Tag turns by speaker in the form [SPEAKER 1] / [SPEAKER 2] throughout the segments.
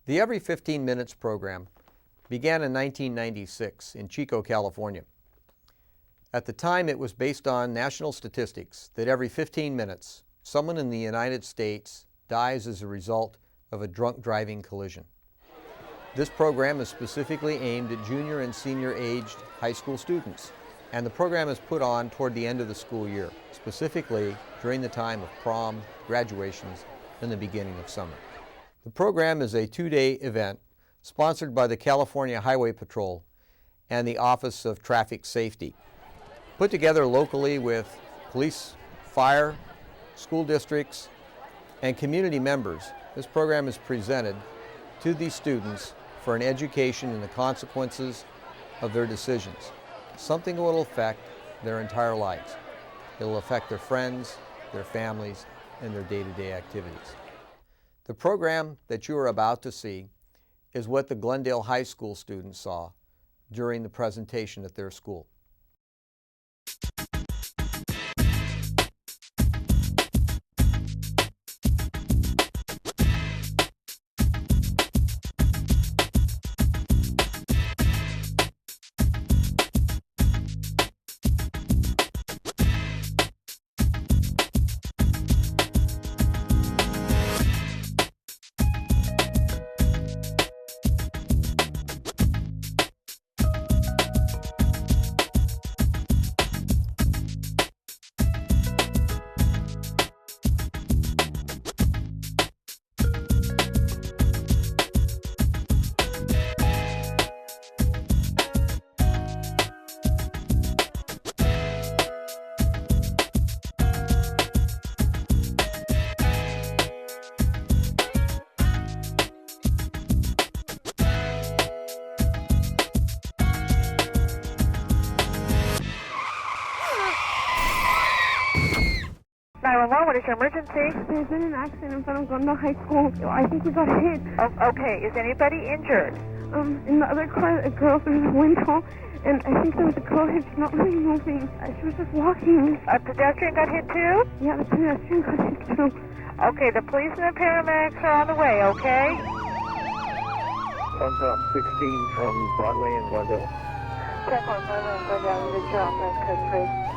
[SPEAKER 1] The Every 15 Minutes program began in 1996 in Chico, California. At the time, it was based on national statistics that every 15 minutes, someone in the United States dies as a result of a drunk driving collision. This program is specifically aimed at junior and senior aged high school students, and the program is put on toward the end of the school year, specifically during the time of prom, graduations, and the beginning of summer. The program is a 2-day event sponsored by the California Highway Patrol and the Office of Traffic Safety. Put together locally with police, fire, school districts, and community members, this program is presented to these students for an education in the consequences of their decisions, something that will affect their entire lives. It will affect their friends, their families, and their day-to-day activities. The program that you are about to see is what the Glendale High School students saw during the presentation at their school.
[SPEAKER 2] What is your emergency?
[SPEAKER 3] There's been an accident in front of Glendale High School. I think we got hit.
[SPEAKER 2] Oh, okay. Is anybody injured?
[SPEAKER 3] In the other car, a girl through the window, and I think there was a girl hit. She's not really moving. She was just walking.
[SPEAKER 2] A pedestrian got hit too?
[SPEAKER 3] Yeah, the pedestrian got hit too.
[SPEAKER 2] Okay, the police and the paramedics are on the way, okay?
[SPEAKER 4] Comes up 16 from Broadway and Glendale.
[SPEAKER 2] Check on Broadway and Glendale, the job, that's code 3.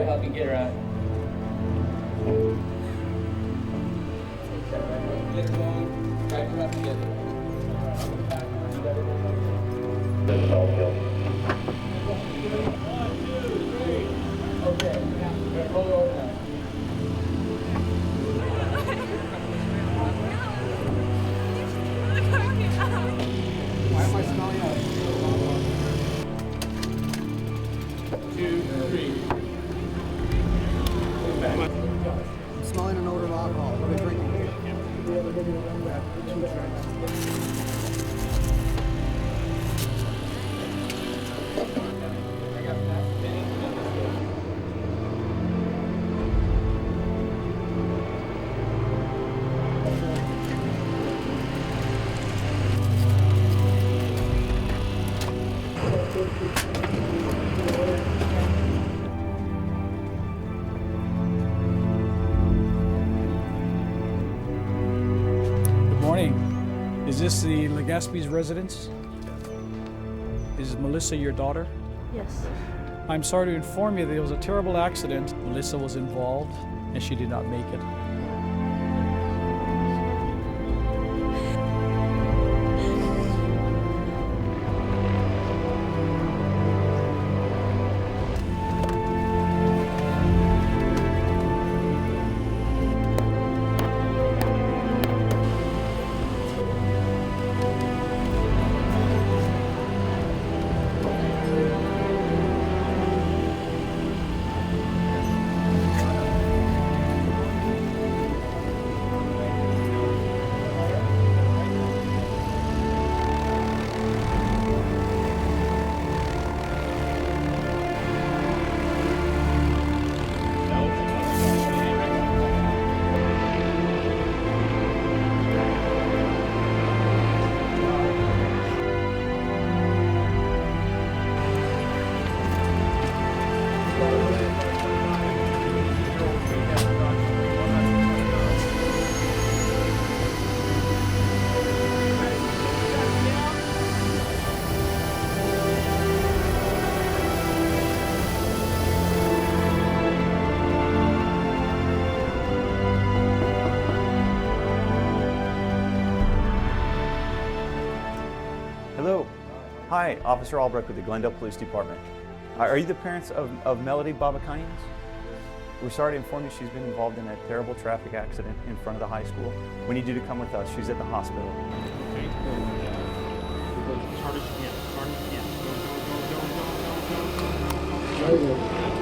[SPEAKER 4] Help you get her out. Get her going. Drag her up together. That's all, Bill. 1, 2, 3. Okay. Roll her over now. Why am I smelling out? 2, 3.
[SPEAKER 5] I'm smelling an odor of alcohol. What are they drinking?
[SPEAKER 6] Is this the Legaspi's residence? Is Melissa your daughter?
[SPEAKER 3] Yes.
[SPEAKER 6] I'm sorry to inform you that there was a terrible accident. Melissa was involved and she did not make it.
[SPEAKER 7] Hi, Officer Albrecht with the Glendale Police Department. Are you the parents of Melody Babakanians? We're sorry to inform you she's been involved in a terrible traffic accident in front of the high school. We need you to come with us. She's at the hospital.
[SPEAKER 4] Okay, go as hard as you can. As hard as you can. Go, go, go, go, go, go, go, go.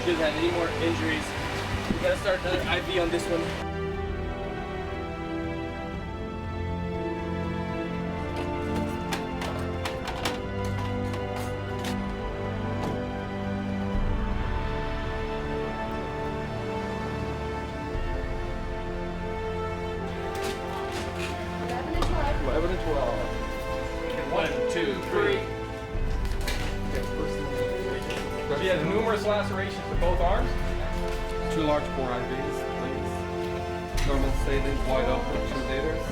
[SPEAKER 8] She doesn't have any more injuries. We gotta start another IV on this one.
[SPEAKER 4] Eleven and 12.
[SPEAKER 8] 1, 2, 3. She has numerous lacerations in both arms.
[SPEAKER 9] 2 large bore IVs, please. Normal sedate, wide open, 2 liters.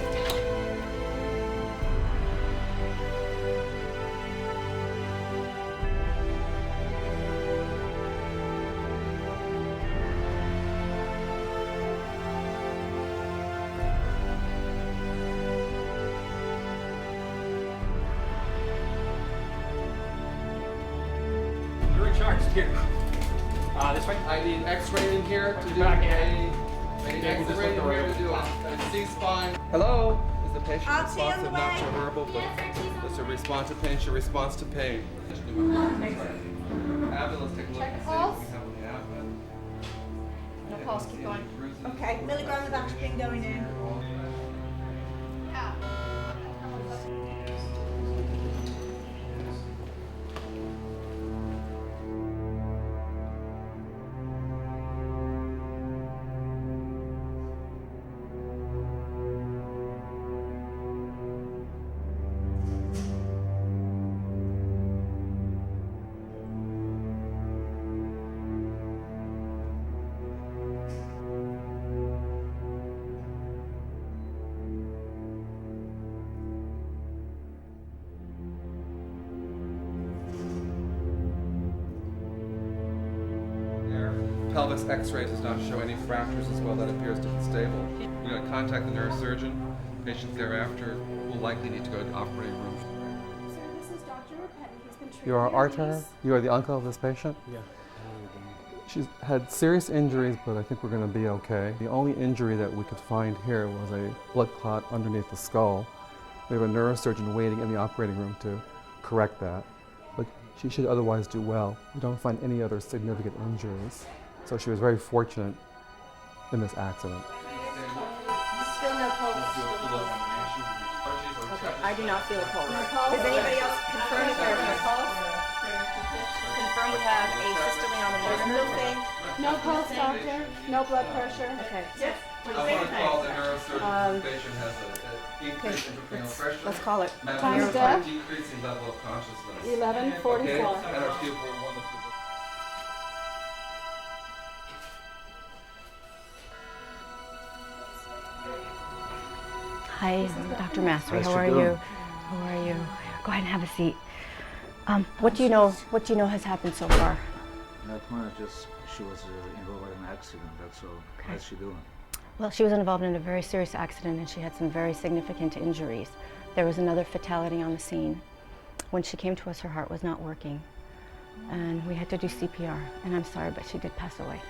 [SPEAKER 8] You're in charge. Here. This way.
[SPEAKER 9] I need x-ray in here to do
[SPEAKER 8] Back
[SPEAKER 9] a
[SPEAKER 8] Okay, we'll just
[SPEAKER 9] x-ray in
[SPEAKER 8] look
[SPEAKER 9] here
[SPEAKER 8] around.
[SPEAKER 9] to do a C-spine. Hello? Is the patient responsive, not your verbal, but does it respond to pain? She responds to pain. Abdomen, let's take a look and see what we have on the abdomen.
[SPEAKER 10] No pulse, keep going. Okay, milligram of aspirin going in.
[SPEAKER 9] Pelvis x-ray does not show any fractures as well. That appears to be stable. We're going to contact the neurosurgeon. Patient thereafter will likely need to go to the operating room.
[SPEAKER 3] Sir, this is Dr. Rapetti. He's been treating
[SPEAKER 11] You are
[SPEAKER 3] your
[SPEAKER 11] Arthur?
[SPEAKER 3] niece.
[SPEAKER 11] You are the uncle of this patient?
[SPEAKER 5] Yeah.
[SPEAKER 11] She's had serious injuries, but I think we're going to be okay. The only injury that we could find here was a blood clot underneath the skull. We have a neurosurgeon waiting in the operating room to correct that, but she should otherwise do well. We don't find any other significant injuries. So she was very fortunate in this accident.
[SPEAKER 10] Still no pulse. Okay, I do not feel a pulse. Does anybody else confirm if there's no pulse? Confirm we have a systole on the nerve. Nothing.
[SPEAKER 3] No pulse, doctor. No blood pressure.
[SPEAKER 10] Okay.
[SPEAKER 9] I want to call the neurosurgeon. The patient has an increase in intracranial pressure.
[SPEAKER 10] Let's call it.
[SPEAKER 3] Time of death?
[SPEAKER 9] Decreasing level of consciousness.
[SPEAKER 3] 11:44.
[SPEAKER 9] Okay, and our pupil 1 to 2.
[SPEAKER 12] Hi, I'm Dr. Mastery. How are you? How are you? Go ahead and have a seat. What do you know? What do you know has happened so far?
[SPEAKER 13] Not much. Just she was involved in an accident. That's all.
[SPEAKER 12] Okay.
[SPEAKER 13] How's she doing?
[SPEAKER 12] Well, she was involved in a very serious accident and she had some very significant injuries. There was another fatality on the scene. When she came to us, her heart was not working, and we had to do CPR. And I'm sorry, but she did pass away.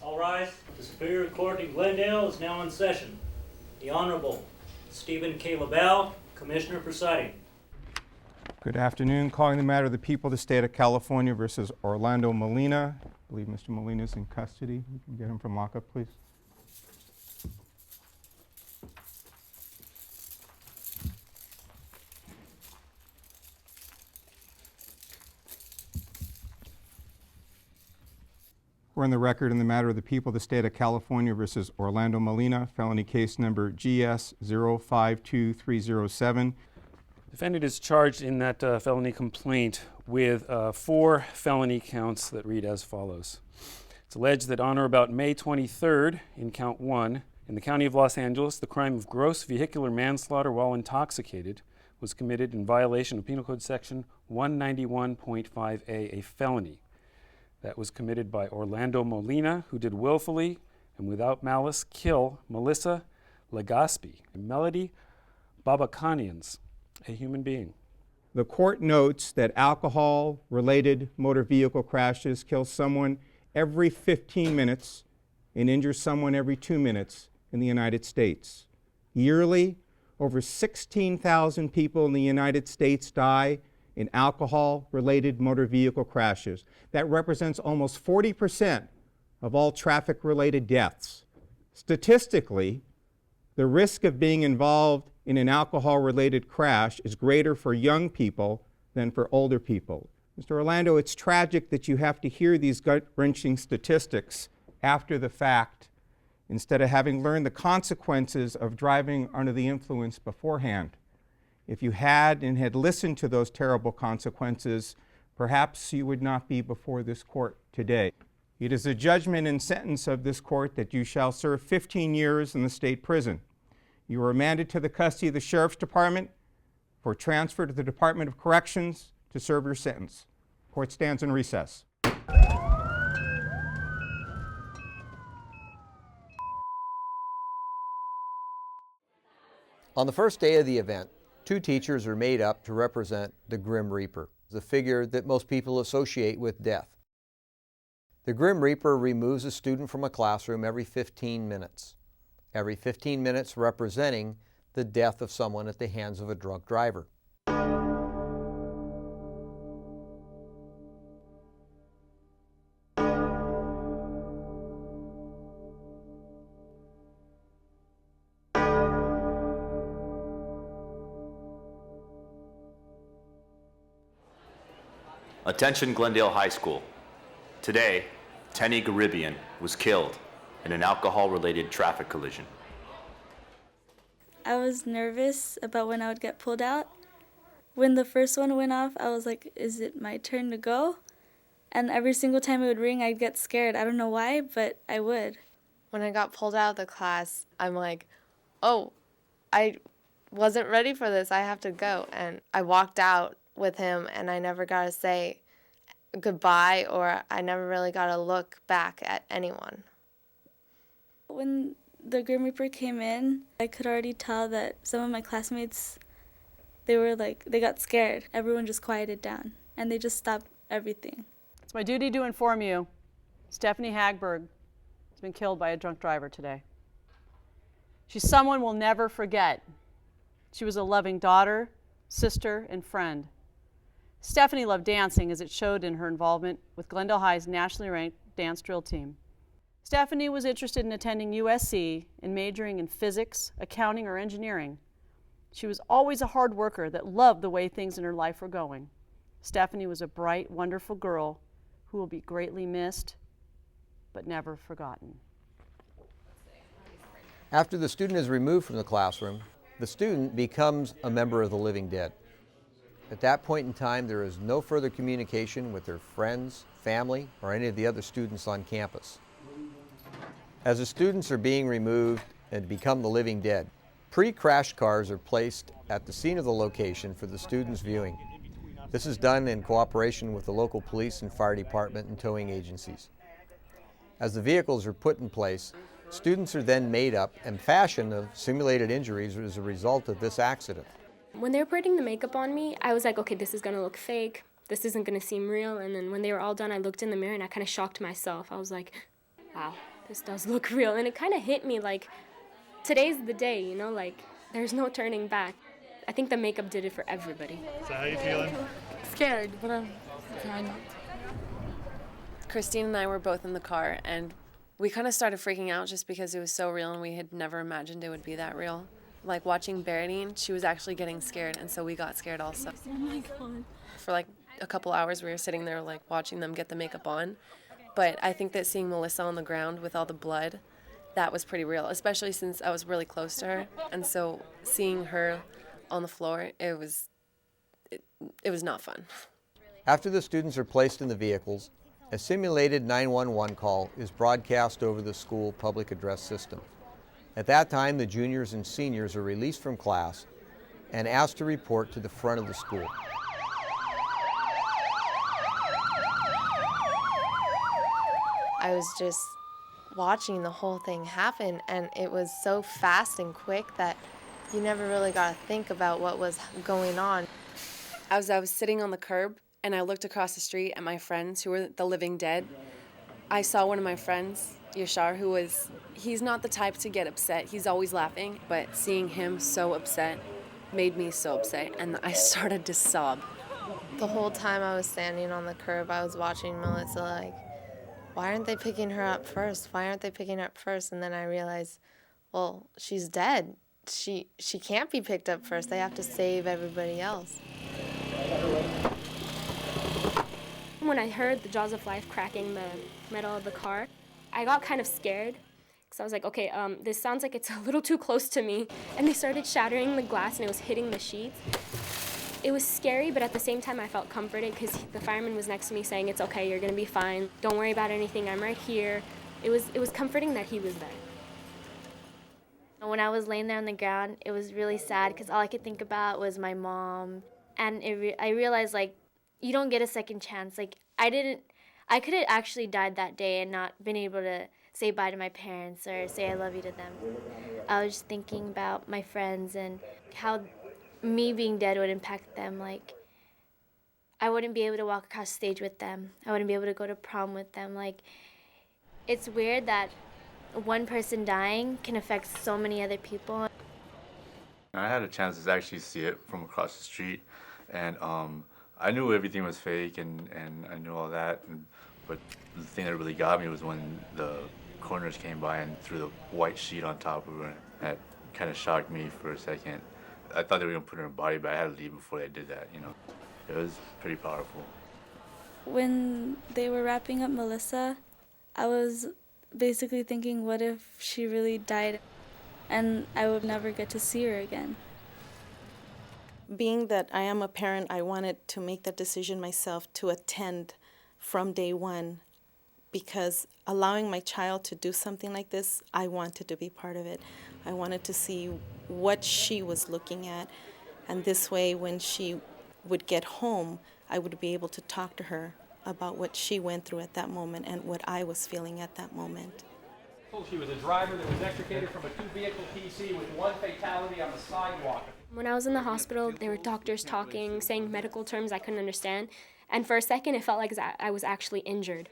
[SPEAKER 14] All rise. The Superior Court in Glendale is now in session. The Honorable Stephen K. LaBelle, Commissioner presiding.
[SPEAKER 15] Good afternoon. Calling the matter of the people of the state of California versus Orlando Molina. I believe Mr. Molina is in custody. We can get him from lockup, please. We're on the record in the matter of the people of the state of California versus Orlando Molina, felony case number GS 052307.
[SPEAKER 4] Defendant is charged in that felony complaint with 4 felony counts that read as follows. It's alleged that on or about May 23rd, in count 1, in the county of Los Angeles, the crime of gross vehicular manslaughter while intoxicated was committed in violation of Penal Code Section 191.5a, a felony. That was committed by Orlando Molina, who did willfully and without malice kill Melissa Legaspi and Melody Babakanians, a human being.
[SPEAKER 15] The court notes that alcohol-related motor vehicle crashes kill someone every 15 minutes and injure someone every 2 minutes in the United States. Yearly, over 16,000 people in the United States die in alcohol-related motor vehicle crashes. That represents almost 40% of all traffic-related deaths. Statistically, the risk of being involved in an alcohol-related crash is greater for young people than for older people. Mr. Orlando, it's tragic that you have to hear these gut-wrenching statistics after the fact instead of having learned the consequences of driving under the influence beforehand. If you had and had listened to those terrible consequences, perhaps you would not be before this court today. It is a judgment and sentence of this court that you shall serve 15 years in the state prison. You are remanded to the custody of the Sheriff's Department for transfer to the Department of Corrections to serve your sentence. Court stands in recess.
[SPEAKER 1] On the first day of the event, 2 teachers are made up to represent the Grim Reaper, the figure that most people associate with death. The Grim Reaper removes a student from a classroom every 15 minutes. Every 15 minutes representing the death of someone at the hands of a drunk driver.
[SPEAKER 16] Attention Glendale High School. Today, Tenny Garibian was killed in an alcohol-related traffic collision.
[SPEAKER 17] I was nervous about when I would get pulled out. When the first one went off, I was like, is it my turn to go? And every single time it would ring, I'd get scared. I don't know why, but I would.
[SPEAKER 18] When I got pulled out of the class, I'm like, oh, I wasn't ready for this. I have to go. And I walked out with him, and I never got to say goodbye, or I never really got to look back at anyone.
[SPEAKER 17] When the Grim Reaper came in, I could already tell that some of my classmates, they got scared. Everyone just quieted down, and they just stopped everything.
[SPEAKER 19] It's my duty to inform you, Stephanie Hagberg has been killed by a drunk driver today. She's someone we'll never forget. She was a loving daughter, sister, and friend. Stephanie loved dancing, as it showed in her involvement with Glendale High's nationally ranked dance drill team. Stephanie was interested in attending USC and majoring in physics, accounting, or engineering. She was always a hard worker that loved the way things in her life were going. Stephanie was a bright, wonderful girl who will be greatly missed, but never forgotten.
[SPEAKER 1] After the student is removed from the classroom, the student becomes a member of the living dead. At that point in time, there is no further communication with their friends, family, or any of the other students on campus. As the students are being removed and become the living dead, pre-crash cars are placed at the scene of the location for the students' viewing. This is done in cooperation with the local police and fire department and towing agencies. As the vehicles are put in place, students are then made up and fashioned of simulated injuries as a result of this accident.
[SPEAKER 20] When they were putting the makeup on me, I was like, okay, this is gonna look fake. This isn't gonna seem real. And then when they were all done, I looked in the mirror and I kind of shocked myself. I was like, wow, this does look real. And it kind of hit me like, today's the day, you know, like There's no turning back. I think the makeup did it for everybody.
[SPEAKER 21] So how are you feeling?
[SPEAKER 18] Scared, but I'm fine. Christine and I were both in the car, and we kind of started freaking out just because it was so real, and we had never imagined it would be that real. Like watching Bernadine, she was actually getting scared, and so we got scared also.
[SPEAKER 20] Oh my God.
[SPEAKER 18] For like a couple hours, we were sitting there like watching them get the makeup on. But I think that seeing Melissa on the ground with all the blood, that was pretty real, especially since I was really close to her. And so seeing her on the floor, it was not fun.
[SPEAKER 1] After the students are placed in the vehicles, a simulated 911 call is broadcast over the school public address system. At that time, the juniors and seniors are released from class and asked to report to the front of the school.
[SPEAKER 18] I was just watching the whole thing happen, and it was so fast and quick that you never really got to think about what was going on. I was sitting on the curb, and I looked across the street at my friends who were the living dead. I saw one of my friends, Yashar, he's not the type to get upset. He's always laughing, but seeing him so upset made me so upset, and I started to sob. The whole time I was standing on the curb, I was watching Melissa like, why aren't they picking her up first? Why aren't they picking her up first? And then I realized, well, she's dead. She can't be picked up first. They have to save everybody else.
[SPEAKER 20] When I heard the jaws of life cracking the metal of the car, I got kind of scared because I was like, okay, this sounds like it's a little too close to me. And they started shattering the glass and it was hitting the sheets. It was scary, but at the same time I felt comforted because the fireman was next to me saying, it's okay, you're gonna be fine. Don't worry about anything, I'm right here. It was comforting that he was there.
[SPEAKER 22] When I was laying there on the ground, it was really sad because all I could think about was my mom. And I realized, like, you don't get a second chance. Like, I could have actually died that day and not been able to say bye to my parents or say I love you to them. I was just thinking about my friends and how me being dead would impact them. Like, I wouldn't be able to walk across the stage with them. I wouldn't be able to go to prom with them. Like, it's weird that one person dying can affect so many other people.
[SPEAKER 23] I had a chance to actually see it from across the street, and I knew everything was fake, and I knew all that, but the thing that really got me was when the coroners came by and threw the white sheet on top of her. That kind of shocked me for a second. I thought they were going to put her in a body, but I had to leave before they did that, you know. It was pretty powerful.
[SPEAKER 17] When they were wrapping up Melissa, I was basically thinking, what if she really died and I would never get to see her again?
[SPEAKER 24] Being that I am a parent, I wanted to make that decision myself to attend from day one, because allowing my child to do something like this, I wanted to be part of it. I wanted to see what she was looking at, and this way when she would get home, I would be able to talk to her about what she went through at that moment and what I was feeling at that moment.
[SPEAKER 25] She was a driver that was extricated from a two-vehicle TC with one fatality on the sidewalk.
[SPEAKER 20] When I was in the hospital, there were doctors talking, saying medical terms I couldn't understand, and for a second it felt like I was actually injured.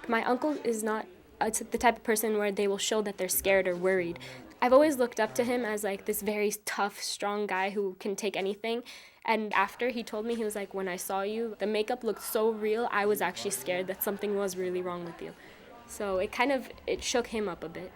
[SPEAKER 20] My uncle is not the type of person where they will show that they're scared or worried. I've always looked up to him as like this very tough, strong guy who can take anything. And after he told me, he was like, when I saw you, the makeup looked so real, I was actually scared that something was really wrong with you. So it shook him up a bit.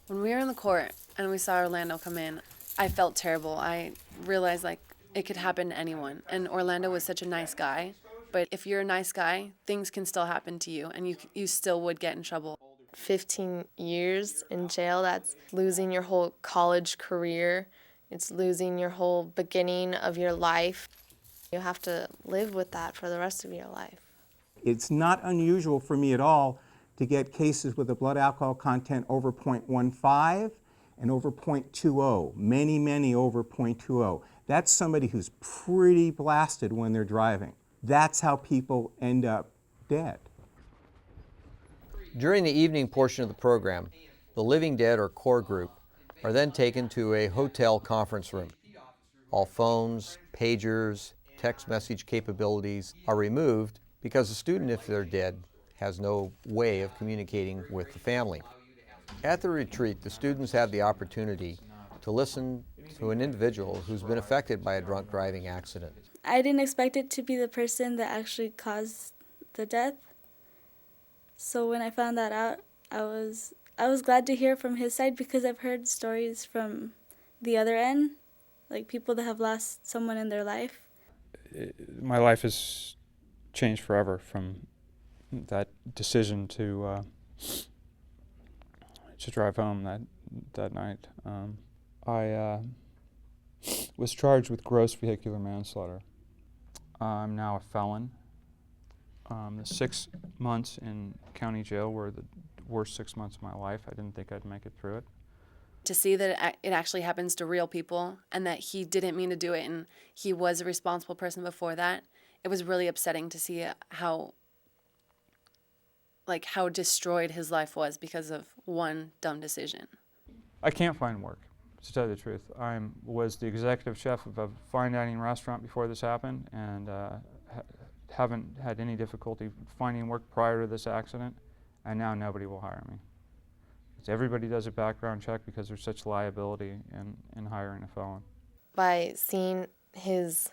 [SPEAKER 18] When we were in the court and we saw Orlando come in, I felt terrible. I realized like it could happen to anyone. And Orlando was such a nice guy. But if you're a nice guy, things can still happen to you, and you still would get in trouble. 15 years in jail, that's losing your whole college career. It's losing your whole beginning of your life. You have to live with that for the rest of your life.
[SPEAKER 15] It's not unusual for me at all to get cases with a blood alcohol content over 0.15 and over 0.20, many over 0.20. That's somebody who's pretty blasted when they're driving. That's how people end up dead.
[SPEAKER 1] During the evening portion of the program, the living dead or core group are then taken to a hotel conference room. All phones, pagers, text message capabilities are removed because the student, if they're dead, has no way of communicating with the family. At the retreat, the students had the opportunity to listen to an individual who's been affected by a drunk driving accident.
[SPEAKER 17] I didn't expect it to be the person that actually caused the death. So when I found that out, I was glad to hear from his side, because I've heard stories from the other end, like people that have lost someone in their life.
[SPEAKER 2] My life has changed forever from that decision to drive home that night. I was charged with gross vehicular manslaughter. I'm now a felon. The 6 months in county jail were the worst 6 months of my life. I didn't think I'd make it through it.
[SPEAKER 6] To see that it actually happens to real people and that he didn't mean to do it and he was a responsible person before that, it was really upsetting to see how destroyed his life was because of one dumb decision.
[SPEAKER 2] I can't find work, to tell you the truth. I was the executive chef of a fine dining restaurant before this happened, and haven't had any difficulty finding work prior to this accident, and now nobody will hire me. Everybody does a background check because there's such liability in hiring a felon.
[SPEAKER 18] By seeing his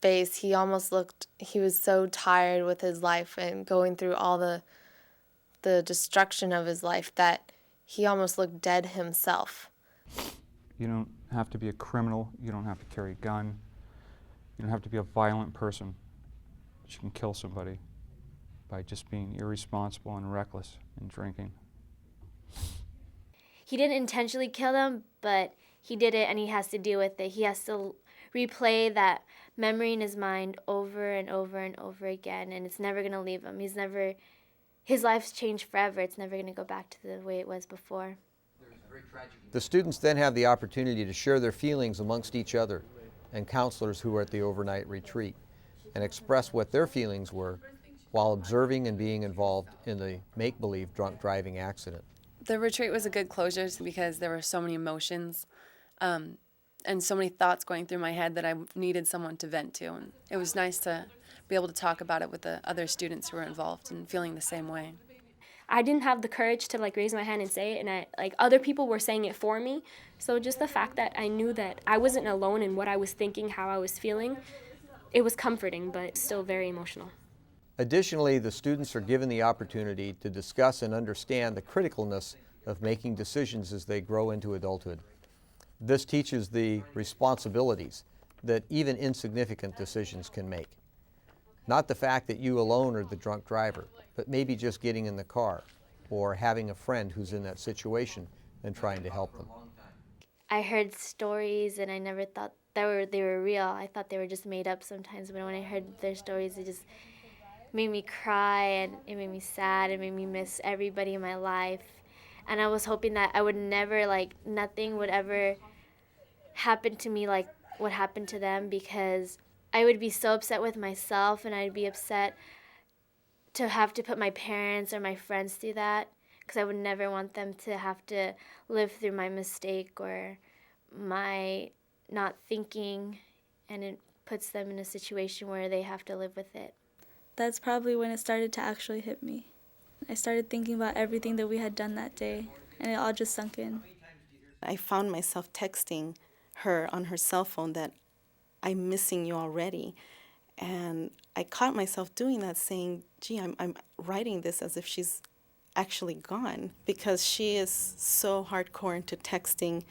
[SPEAKER 18] face, he almost looked, he was so tired with his life and going through all the destruction of his life that he almost looked dead himself.
[SPEAKER 2] You don't have to be a criminal, you don't have to carry a gun, you don't have to be a violent person, but you can kill somebody by just being irresponsible and reckless and drinking.
[SPEAKER 22] He didn't intentionally kill them, but he did it and he has to deal with it. He has to replay that memory in his mind over and over and over again, and it's never going to leave him. His life's changed forever. It's never going to go back to the way it was before.
[SPEAKER 1] The students then have the opportunity to share their feelings amongst each other and counselors who were at the overnight retreat, and express what their feelings were while observing and being involved in the make-believe drunk driving accident.
[SPEAKER 6] The retreat was a good closure because there were so many emotions and so many thoughts going through my head that I needed someone to vent to. And it was nice to be able to talk about it with the other students who were involved and feeling the same way.
[SPEAKER 20] I didn't have the courage to raise my hand and say it, and other people were saying it for me. So just the fact that I knew that I wasn't alone in what I was thinking, how I was feeling, it was comforting, but still very emotional.
[SPEAKER 1] Additionally, the students are given the opportunity to discuss and understand the criticalness of making decisions as they grow into adulthood. This teaches the responsibilities that even insignificant decisions can make. Not the fact that you alone are the drunk driver, but maybe just getting in the car or having a friend who's in that situation and trying to help them.
[SPEAKER 22] I heard stories and I never thought they were real. I thought they were just made up sometimes, but when I heard their stories, it just made me cry and it made me sad. It made me miss everybody in my life. And I was hoping that I would never, nothing would ever happen to me like what happened to them, because I would be so upset with myself and I'd be upset to have to put my parents or my friends through that, because I would never want them to have to live through my mistake or my not thinking, and it puts them in a situation where they have to live with it.
[SPEAKER 17] That's probably when it started to actually hit me. I started thinking about everything that we had done that day, and it all just sunk in.
[SPEAKER 24] I found myself texting her on her cell phone that I'm missing you already. And I caught myself doing that, saying, gee, I'm writing this as if she's actually gone, because she is so hardcore into texting.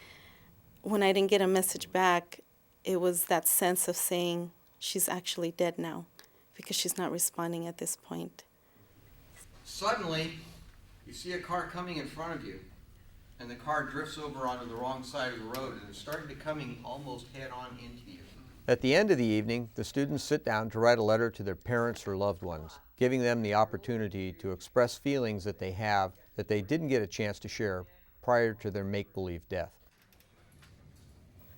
[SPEAKER 24] When I didn't get a message back, it was that sense of saying she's actually dead now, because she's not responding at this point.
[SPEAKER 1] Suddenly, you see a car coming in front of you, and the car drifts over onto the wrong side of the road, and it's starting to coming almost head-on into you. At the end of the evening, the students sit down to write a letter to their parents or loved ones, giving them the opportunity to express feelings that they have that they didn't get a chance to share prior to their make-believe death.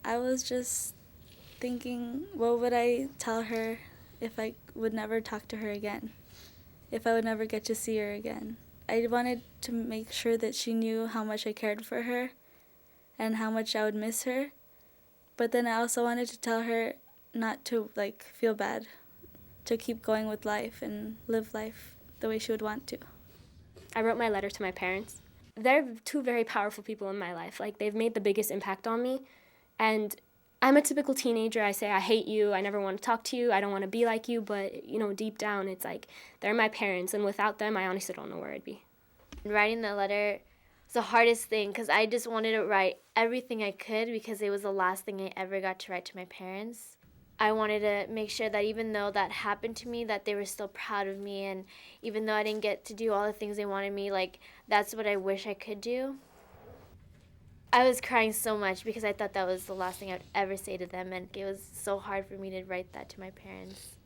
[SPEAKER 17] I was just thinking, what would I tell her if I would never talk to her again, if I would never get to see her again? I wanted to make sure that she knew how much I cared for her and how much I would miss her. But then I also wanted to tell her not to feel bad, to keep going with life and live life the way she would want to.
[SPEAKER 20] I wrote my letter to my parents. they're two very powerful people in my life. Like, they've made the biggest impact on me. And I'm a typical teenager. I say, I hate you. I never want to talk to you. I don't want to be like you. But, you know, deep down, it's like, they're my parents. And without them, I honestly don't know where I'd be.
[SPEAKER 22] Writing the letter was the hardest thing because I just wanted to write everything I could because it was the last thing I ever got to write to my parents. I wanted to make sure that even though that happened to me, that they were still proud of me. And even though I didn't get to do all the things they wanted me, like, that's what I wish I could do. I was crying so much because I thought that was the last thing I'd ever say to them. And it was so hard for me to write that to my parents.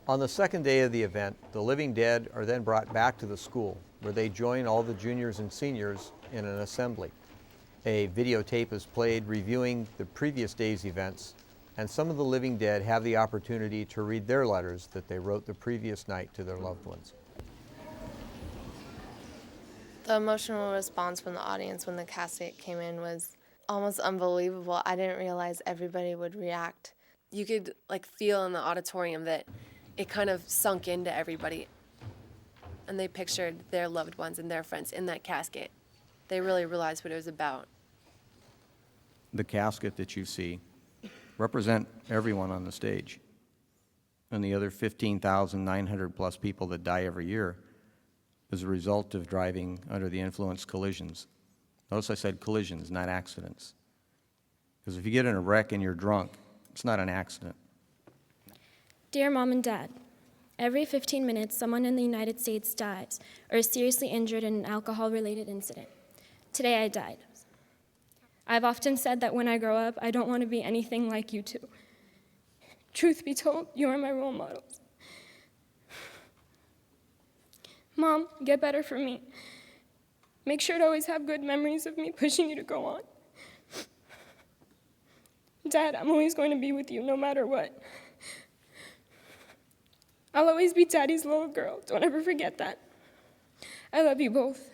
[SPEAKER 1] On the second day of the event, the living dead are then brought back to the school, where they join all the juniors and seniors in an assembly. A videotape is played reviewing the previous day's events, and some of the living dead have the opportunity to read their letters that they wrote the previous night to their loved ones.
[SPEAKER 18] The emotional response from the audience when the casket came in was almost unbelievable. I didn't realize everybody would react.
[SPEAKER 6] You could like feel in the auditorium that it kind of sunk into everybody, and they pictured their loved ones and their friends in that casket. They really realized what it was about.
[SPEAKER 1] The casket that you see represent everyone on the stage, and the other 15,900 plus people that die every year as a result of driving under the influence collisions. Notice I said collisions, not accidents. Because if you get in a wreck and you're drunk, it's not an accident.
[SPEAKER 20] Dear Mom and Dad, every 15 minutes, someone in the United States dies or is seriously injured in an alcohol-related incident. Today I died. I've often said that when I grow up, I don't want to be anything like you two. Truth be told, you are my role models. Mom, get better for me. Make sure to always have good memories of me pushing you to go on. Dad, I'm always going to be with you no matter what. I'll always be Daddy's little girl. Don't ever forget that. I love you both.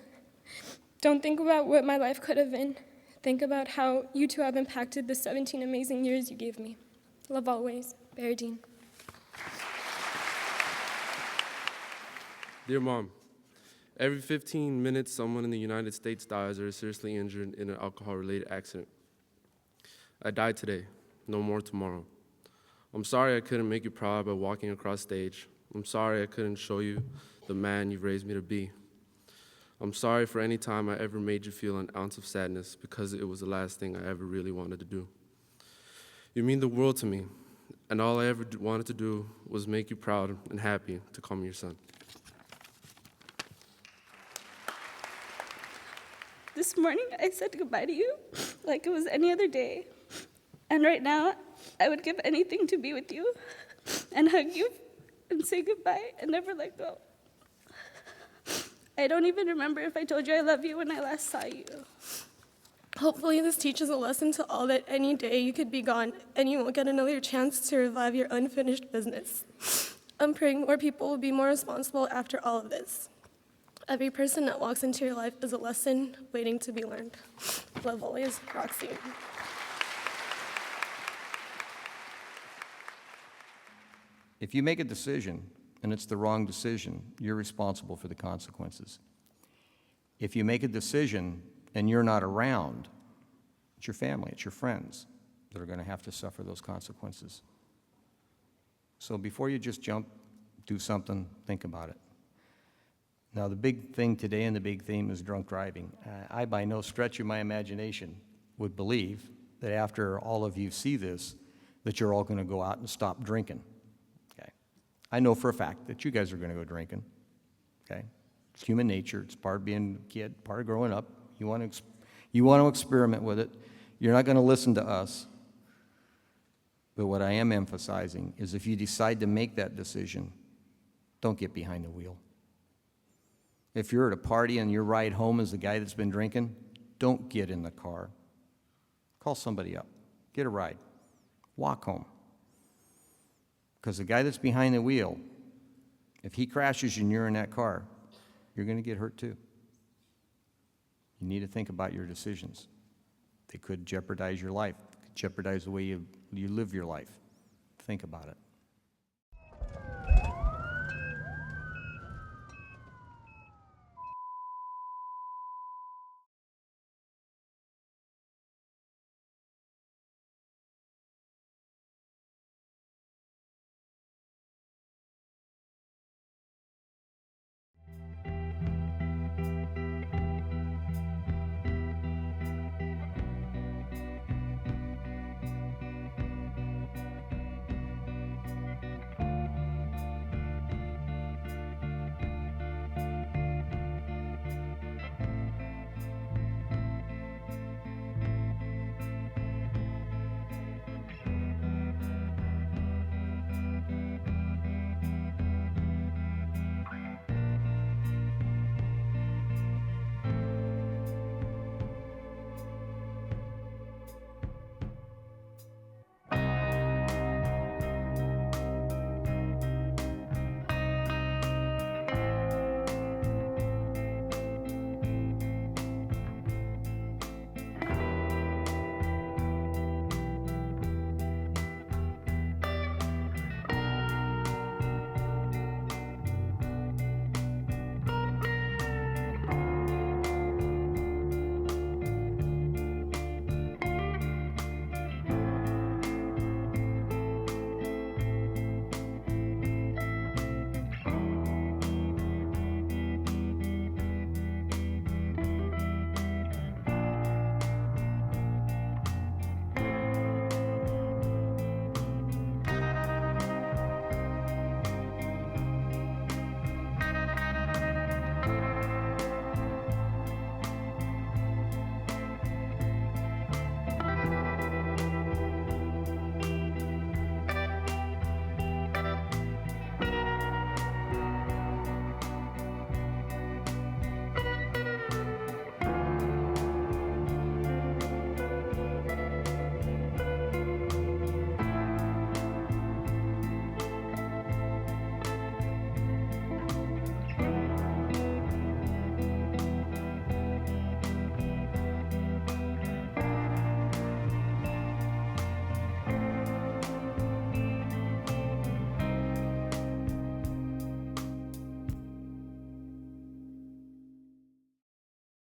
[SPEAKER 20] Don't think about what my life could have been. Think about how you two have impacted the 17 amazing years you gave me. Love always, Barry Dean.
[SPEAKER 5] Dear Mom, every 15 minutes someone in the United States dies or is seriously injured in an alcohol-related accident. I died today, no more tomorrow. I'm sorry I couldn't make you proud by walking across stage. I'm sorry I couldn't show you the man you've raised me to be. I'm sorry for any time I ever made you feel an ounce of sadness because it was the last thing I ever really wanted to do. You mean the world to me, and all I ever wanted to do was make you proud and happy to call me your son.
[SPEAKER 17] This morning, I said goodbye to you like it was any other day. And right now, I would give anything to be with you and hug you and say goodbye and never let go. I don't even remember if I told you I love you when I last saw you.
[SPEAKER 7] Hopefully this teaches a lesson to all that any day you could be gone and you won't get another chance to revive your unfinished business. I'm praying more people will be more responsible after all of this. Every person that walks into your life is a lesson waiting to be learned. Love always, Roxy.
[SPEAKER 1] If you make a decision and it's the wrong decision, you're responsible for the consequences. If you make a decision and you're not around, it's your family, it's your friends that are going to have to suffer those consequences. So before you just jump, do something, think about it. Now, the big thing today and the big theme is drunk driving. I, by no stretch of my imagination, would believe that after all of you see this, that you're all going to go out and stop drinking. Okay? I know for a fact that you guys are going to go drinking. Okay? It's human nature. It's part of being a kid, part of growing up. You want to experiment with it. You're not going to listen to us. But what I am emphasizing is if you decide to make that decision, don't get behind the wheel. If you're at a party and your ride home is the guy that's been drinking, don't get in the car. Call somebody up. Get a ride. Walk home. Because the guy that's behind the wheel, if he crashes and you're in that car, you're going to get hurt too. You need to think about your decisions. They could jeopardize your life, jeopardize the way you live your life. Think about it.